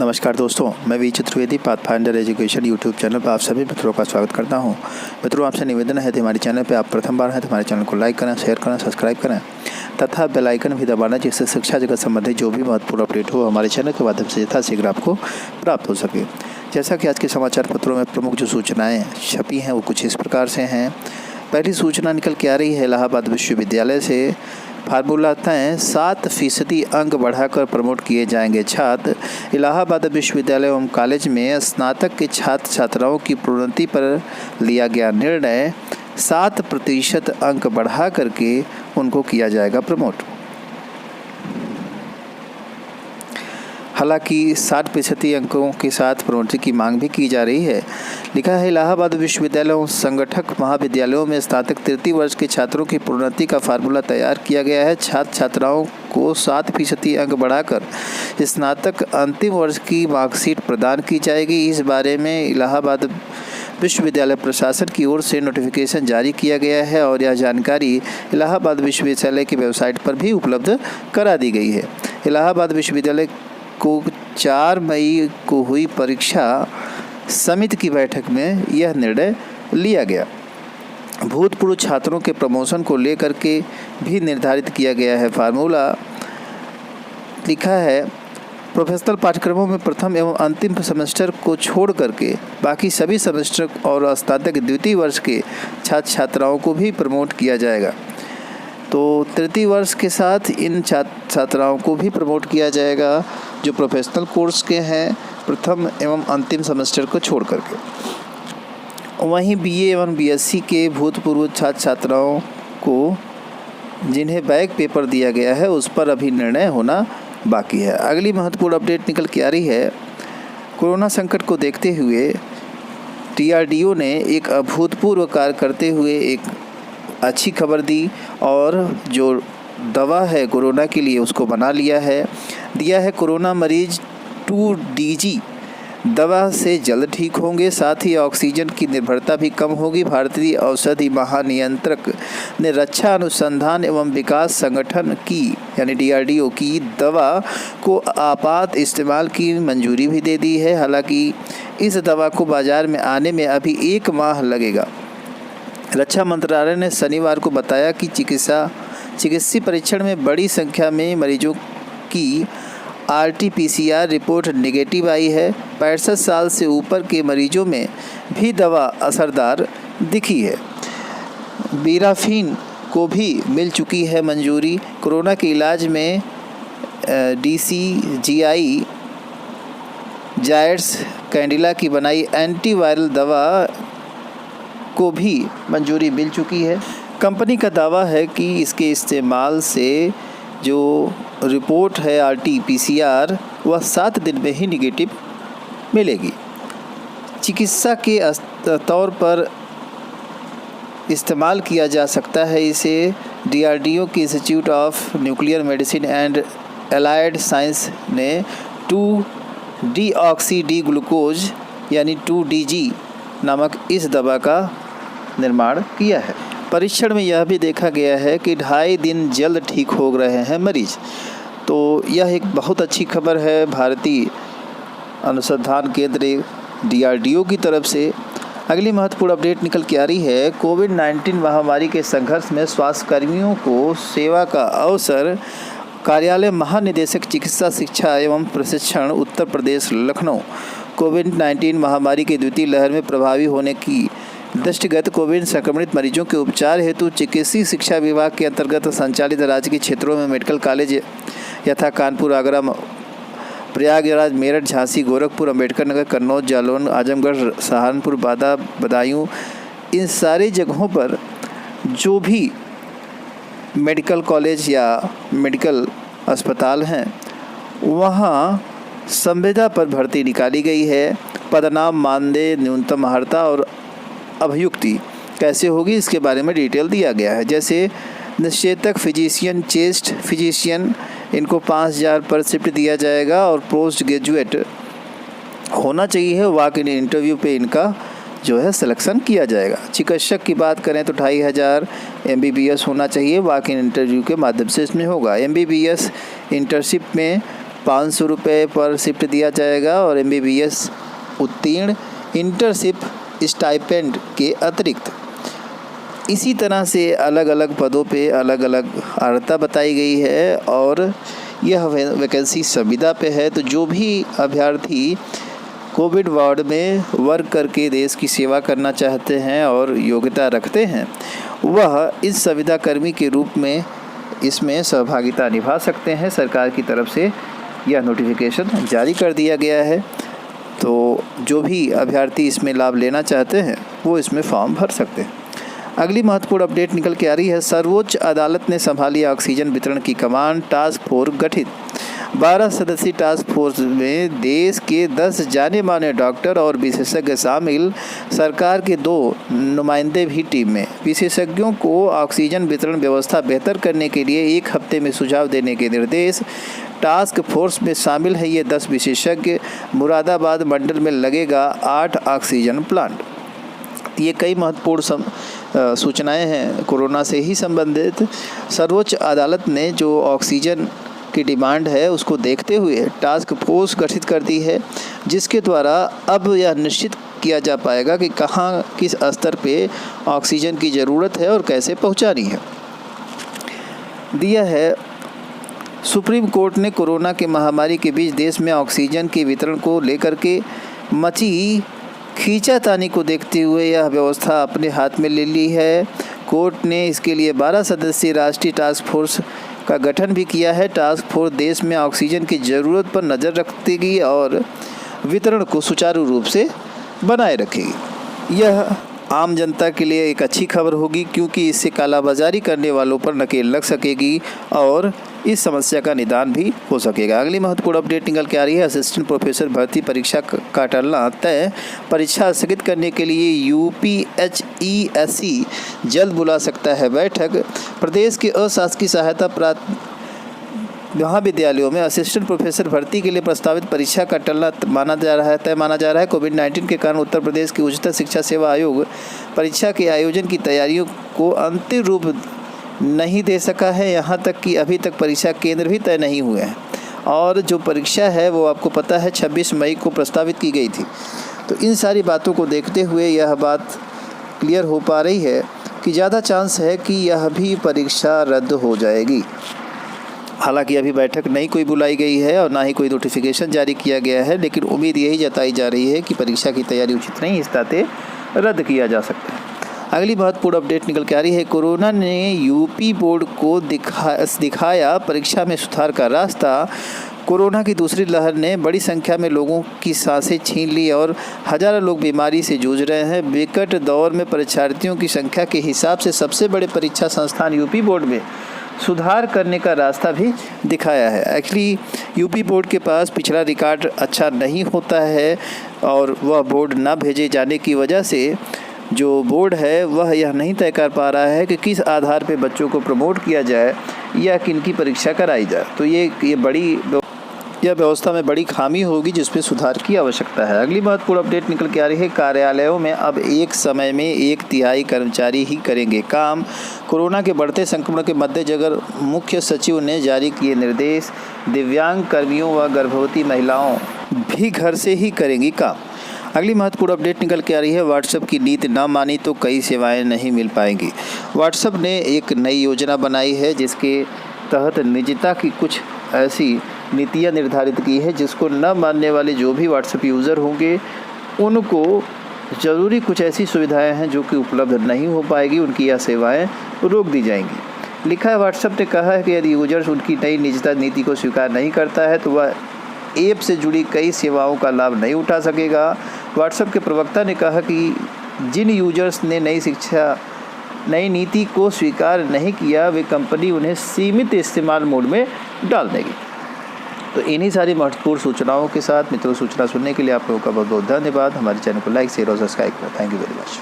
नमस्कार दोस्तों, मैं V Chaturvedi Pathfinder Education YouTube channel पर आप सभी मित्रों का स्वागत करता हूं। मित्रों, आपसे निवेदन है कि हमारे चैनल पर आप प्रथम बार हैं तो हमारे चैनल को लाइक करें, शेयर करें, सब्सक्राइब करें तथा बेल आइकन भी दबाना, जिससे शिक्षा जगत संबंधी जो भी महत्वपूर्ण अपडेट हो हमारे चैनल के माध्यम से यथाशीघ्र आपको प्राप्त हो सके। जैसा कि आज के समाचार पत्रों में प्रमुख जो सूचनाएँ छपी हैं वो कुछ इस प्रकार से हैं। पहली सूचना निकल के आ रही है इलाहाबाद विश्वविद्यालय से। फार्मूला तय, 7% अंक बढ़ाकर प्रमोट किए जाएंगे छात्र। इलाहाबाद विश्वविद्यालय एवं कॉलेज में स्नातक के छात्र छात्राओं की प्रोन्नति पर लिया गया निर्णय, 7% अंक बढ़ा करके उनको किया जाएगा प्रमोट। हालांकि 60% अंकों के साथ प्रोन्नति की मांग भी की जा रही है। लिखा है, इलाहाबाद विश्वविद्यालय और संगठक महाविद्यालयों में स्नातक तृतीय वर्ष के छात्रों की प्रोन्नति का फार्मूला तैयार किया गया है। छात्र छात्राओं को 7% अंक बढ़ाकर स्नातक अंतिम वर्ष की मार्कशीट प्रदान की जाएगी। इस बारे में इलाहाबाद विश्वविद्यालय प्रशासन की ओर से नोटिफिकेशन जारी किया गया है और यह जानकारी इलाहाबाद विश्वविद्यालय की वेबसाइट पर भी उपलब्ध करा दी गई है। इलाहाबाद विश्वविद्यालय को 4 मई को हुई परीक्षा समिति की बैठक में यह निर्णय लिया गया। भूतपूर्व छात्रों के प्रमोशन को लेकर के भी निर्धारित किया गया है फार्मूला। लिखा है, प्रोफेशनल पाठ्यक्रमों में प्रथम एवं अंतिम सेमेस्टर को छोड़ करके बाकी सभी सेमेस्टर और स्नातक द्वितीय वर्ष के छात्र छात्राओं को भी प्रमोट किया जाएगा। तो तृतीय वर्ष के साथ इन छात्र छात्राओं को भी प्रमोट किया जाएगा जो प्रोफेशनल कोर्स के हैं, प्रथम एवं अंतिम सेमेस्टर को छोड़ करके। वहीं बीए एवं बीएससी के भूतपूर्व छात्र छात्राओं को जिन्हें बैक पेपर दिया गया है उस पर अभी निर्णय होना बाकी है। अगली महत्वपूर्ण अपडेट निकल के आ रही है। कोरोना संकट को देखते हुए DRDO ने एक अभूतपूर्व कार्य करते हुए एक अच्छी खबर दी और जो दवा है कोरोना के लिए उसको बना दिया है। कोरोना मरीज 2DG दवा से जल्द ठीक होंगे, साथ ही ऑक्सीजन की निर्भरता भी कम होगी। भारतीय औषधि महानियंत्रक ने रक्षा अनुसंधान एवं विकास संगठन की यानी DRDO की दवा को आपात इस्तेमाल की मंजूरी भी दे दी है। हालांकि इस दवा को बाजार में आने में अभी 1 माह लगेगा। रक्षा मंत्रालय ने शनिवार को बताया कि चिकित्सीय परीक्षण में बड़ी संख्या में मरीजों की RT-PCR रिपोर्ट नेगेटिव आई है। 65 साल से ऊपर के मरीजों में भी दवा असरदार दिखी है। बीराफीन को भी मिल चुकी है मंजूरी। कोरोना के इलाज में DCGI जायड्स कैडिला की बनाई एंटीवायरल दवा को भी मंजूरी मिल चुकी है। कंपनी का दावा है कि इसके इस्तेमाल से जो रिपोर्ट है RT-PCR वह 7 दिन में ही निगेटिव मिलेगी। चिकित्सा के तौर पर इस्तेमाल किया जा सकता है इसे। DRDO के institute of nuclear medicine and allied science ने 2-डीऑक्सी डी ग्लूकोज यानी 2DG नामक इस दवा का निर्माण किया है। परीक्षण में यह भी देखा गया है कि 2.5 दिन जल्द ठीक हो रहे हैं मरीज। तो यह एक बहुत अच्छी खबर है भारतीय अनुसंधान केंद्र DRDO की तरफ से। अगली महत्वपूर्ण अपडेट निकल के आ रही है। कोविड-19 महामारी के संघर्ष में स्वास्थ्यकर्मियों को सेवा का अवसर। कार्यालय महानिदेशक चिकित्सा शिक्षा एवं प्रशिक्षण उत्तर प्रदेश लखनऊ कोविड-19 महामारी की द्वितीय लहर में प्रभावी होने की दृष्टिगत कोविड संक्रमित मरीजों के उपचार हेतु चिकित्सीय शिक्षा विभाग के अंतर्गत संचालित राज्य के क्षेत्रों में मेडिकल कॉलेज यथा कानपुर, आगरा, प्रयागराज, मेरठ, झांसी, गोरखपुर, अम्बेडकर नगर, कन्नौज, जालौन, आजमगढ़, सहारनपुर, बांदा, बदायूं, इन सारी जगहों पर जो भी मेडिकल कॉलेज या मेडिकल अस्पताल हैं वहाँ संविदा पर भर्ती निकाली गई है। पदनाम, मानदेय, न्यूनतम अर्हता और अभियुक्ति कैसे होगी इसके बारे में डिटेल दिया गया है। जैसे निश्चेतक, फिजिशियन, चेस्ट फिजिशियन, इनको 5,000 पर शिफ्ट दिया जाएगा और पोस्ट ग्रेजुएट होना चाहिए। वॉक इन इंटरव्यू पे इनका जो है सिलेक्शन किया जाएगा। चिकित्सक की बात करें तो 2,500 MBBS होना चाहिए, वॉक इन इंटरव्यू के माध्यम से इसमें होगा। MBBS इंटर्नशिप में 500 रुपये पर शिफ्ट दिया जाएगा और MBBS उत्तीर्ण इंटर्नशिप स्टाइपेंड के अतिरिक्त इसी तरह से अलग अलग पदों पे अलग अलग अर्हता बताई गई है और यह वैकेंसी संविदा पे है। तो जो भी अभ्यर्थी कोविड वार्ड में वर्क करके देश की सेवा करना चाहते हैं और योग्यता रखते हैं वह इस संविदा कर्मी के रूप में इसमें सहभागिता निभा सकते हैं। सरकार की तरफ से यह नोटिफिकेशन जारी कर दिया गया है। तो जो भी अभ्यर्थी इसमें लाभ लेना चाहते हैं वो इसमें फॉर्म भर सकते हैं। अगली महत्वपूर्ण अपडेट निकल के आ रही है। सर्वोच्च अदालत ने संभाली ऑक्सीजन वितरण की कमान, टास्क फोर्स गठित। 12 सदस्यीय टास्क फोर्स में देश के 10 जाने माने डॉक्टर और विशेषज्ञ शामिल। सरकार के 2 नुमाइंदे भी टीम में। विशेषज्ञों को ऑक्सीजन वितरण व्यवस्था बेहतर करने के लिए 1 हफ्ते में सुझाव देने के निर्देश। टास्क फोर्स में शामिल है ये 10 विशेषज्ञ। मुरादाबाद मंडल में लगेगा 8 ऑक्सीजन प्लांट। ये कई महत्वपूर्ण सूचनाएं हैं कोरोना से ही संबंधित। सर्वोच्च अदालत ने जो ऑक्सीजन की डिमांड है उसको देखते हुए टास्क फोर्स गठित कर दी है, जिसके द्वारा अब यह निश्चित किया जा पाएगा कि कहाँ किस स्तर पे ऑक्सीजन की ज़रूरत है और कैसे पहुँचानी है। दिया है सुप्रीम कोर्ट ने कोरोना के महामारी के बीच देश में ऑक्सीजन के वितरण को लेकर के मची खींचातानी को देखते हुए यह व्यवस्था अपने हाथ में ले ली है। कोर्ट ने इसके लिए 12 सदस्यीय राष्ट्रीय टास्क फोर्स का गठन भी किया है। टास्क फोर्स देश में ऑक्सीजन की ज़रूरत पर नज़र रखेगी और वितरण को सुचारू रूप से बनाए रखेगी। यह आम जनता के लिए एक अच्छी खबर होगी क्योंकि इससे कालाबाजारी करने वालों पर नकेल लग सकेगी और इस समस्या का निदान भी हो सकेगा। अगली महत्वपूर्ण अपडेट निकल के आ रही है। असिस्टेंट प्रोफेसर भर्ती परीक्षा का टलना तय। परीक्षा स्थगित करने के लिए UPHESC जल्द बुला सकता है बैठक। प्रदेश के अशासकीय सहायता प्राप्त महाविद्यालयों में असिस्टेंट प्रोफेसर भर्ती के लिए प्रस्तावित परीक्षा का टलना तय माना जा रहा है। कोविड-19 के कारण उत्तर प्रदेश की उच्चतर शिक्षा सेवा आयोग परीक्षा के आयोजन की तैयारियों को अंतिम रूप नहीं दे सका है। यहाँ तक कि अभी तक परीक्षा केंद्र भी तय नहीं हुए हैं और जो परीक्षा है वो आपको पता है 26 मई को प्रस्तावित की गई थी। तो इन सारी बातों को देखते हुए यह बात क्लियर हो पा रही है कि ज़्यादा चांस है कि यह भी परीक्षा रद्द हो जाएगी। हालांकि अभी बैठक नहीं कोई बुलाई गई है और ना ही कोई नोटिफिकेशन जारी किया गया है, लेकिन उम्मीद यही जताई जा रही है कि परीक्षा की तैयारी उचित नहीं, इस नाते रद्द किया जा सकता है। अगली महत्वपूर्ण अपडेट निकल के आ रही है। कोरोना ने यूपी बोर्ड को दिखाया परीक्षा में सुधार का रास्ता। कोरोना की दूसरी लहर ने बड़ी संख्या में लोगों की सांसें छीन ली और हजारों लोग बीमारी से जूझ रहे हैं। विकट दौर में परीक्षार्थियों की संख्या के हिसाब से सबसे बड़े परीक्षा संस्थान यूपी बोर्ड में सुधार करने का रास्ता भी दिखाया है। एक्चुअली यूपी बोर्ड के पास पिछला रिकॉर्ड अच्छा नहीं होता है और वह बोर्ड ना भेजे जाने की वजह से जो बोर्ड है वह यह नहीं तय कर पा रहा है कि किस आधार पे बच्चों को प्रमोट किया जाए या किन की परीक्षा कराई जाए। तो यह व्यवस्था में बड़ी खामी होगी जिसमें सुधार की आवश्यकता है। अगली महत्वपूर्ण अपडेट निकल के आ रही है। कार्यालयों में अब एक समय में 1/3 कर्मचारी ही करेंगे काम। कोरोना के बढ़ते संक्रमण के मद्देनजर मुख्य सचिव ने जारी किए निर्देश। दिव्यांग कर्मियों व गर्भवती महिलाओं भी घर से ही करेंगी काम। अगली महत्वपूर्ण अपडेट निकल के आ रही है। व्हाट्सएप की नीति न मानी तो कई सेवाएं नहीं मिल पाएंगी। व्हाट्सएप ने एक नई योजना बनाई है जिसके तहत निजता की कुछ ऐसी नीतियां निर्धारित की है जिसको न मानने वाले जो भी व्हाट्सएप यूज़र होंगे उनको ज़रूरी कुछ ऐसी सुविधाएं हैं जो कि उपलब्ध नहीं हो पाएगी, उनकी यह सेवाएं रोक दी जाएंगी। लिखा है व्हाट्सएप ने कहा है कि यदि यूजर्स उनकी नई निजता नीति को स्वीकार नहीं करता है तो वह ऐप से जुड़ी कई सेवाओं का लाभ नहीं उठा सकेगा। व्हाट्सएप के प्रवक्ता ने कहा कि जिन यूजर्स ने नई नीति को स्वीकार नहीं किया वे कंपनी उन्हें सीमित इस्तेमाल मोड में डाल देगी। तो इन्हीं सारी महत्वपूर्ण सूचनाओं के साथ मित्रों सूचना सुनने के लिए आप लोगों का बहुत बहुत धन्यवाद। हमारे चैनल को लाइक शेयर और सब्सक्राइब करें। Thank you very much.